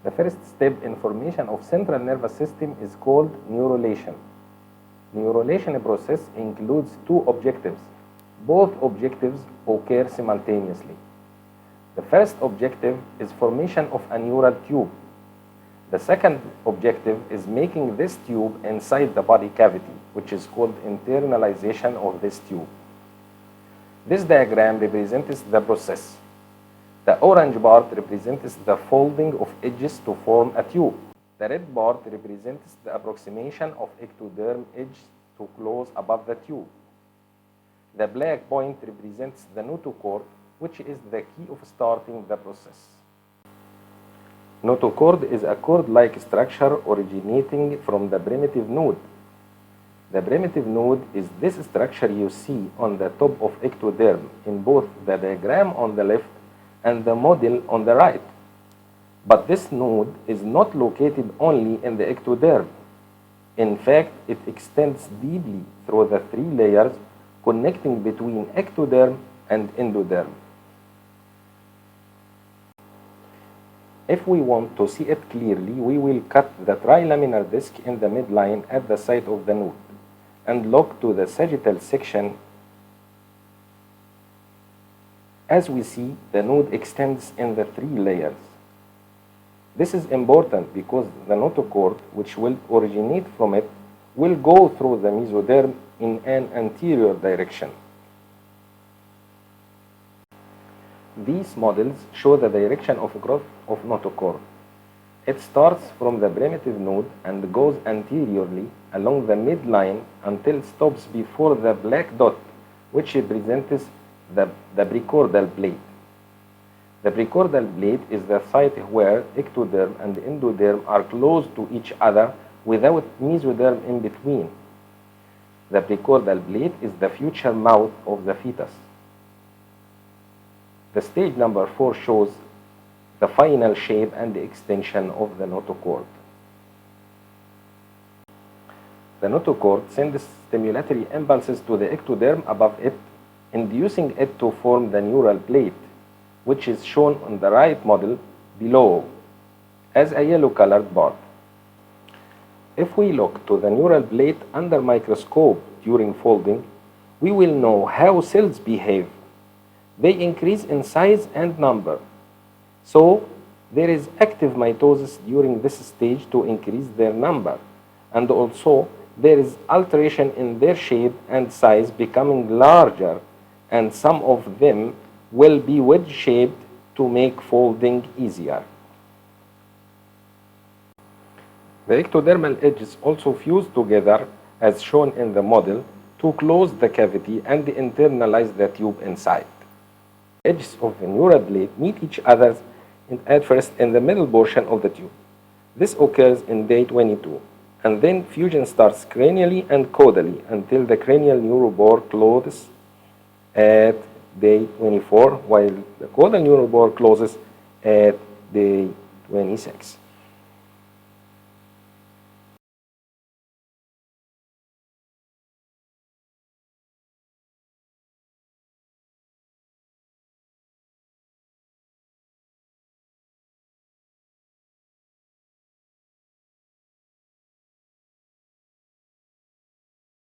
The first step in formation of central nervous system is called neurolation. Neurolation process includes two objectives. Both objectives occur simultaneously. The first objective is formation of a neural tube. The second objective is making this tube inside the body cavity, which is called internalization of this tube. This diagram represents the process. The orange part represents the folding of edges to form a tube. The red part represents the approximation of ectoderm edge to close above the tube. The black point represents the notochord, which is the key of starting the process. Notochord is a cord-like structure originating from the primitive node. The primitive node is this structure you see on the top of ectoderm in both the diagram on the left and the model on the right. But this node is not located only in the ectoderm. In fact, it extends deeply through the three layers connecting between ectoderm and endoderm. If we want to see it clearly, we will cut the trilaminar disc in the midline at the site of the node and look to the sagittal section. As we see, the node extends in the three layers. This is important because the notochord, which will originate from it, will go through the mesoderm in an anterior direction. These models show the direction of growth of notochord. It starts from the primitive node and goes anteriorly along the midline until it stops before the black dot, which represents the precaudal blade. The precaudal blade is the site where ectoderm and endoderm are close to each other without mesoderm in between. The precaudal blade is the future mouth of the fetus. The stage number 4 shows the final shape and the extension of the notochord. The notochord sends stimulatory impulses to the ectoderm above it, inducing it to form the neural plate, which is shown on the right model below as a yellow-colored bar. If we look to the neural plate under microscope during folding, we will know how cells behave. They increase in size and number. So there is active mitosis during this stage to increase their number, and also there is alteration in their shape and size becoming larger, and some of them will be wedge-shaped to make folding easier. The ectodermal edges also fuse together as shown in the model to close the cavity and internalize the tube inside. Edges of the neural plate meet each other at first in the middle portion of the tube. This occurs in day 22, and then fusion starts cranially and caudally until the cranial neurobore closes at day 24, while the caudal neurobore closes at day 26.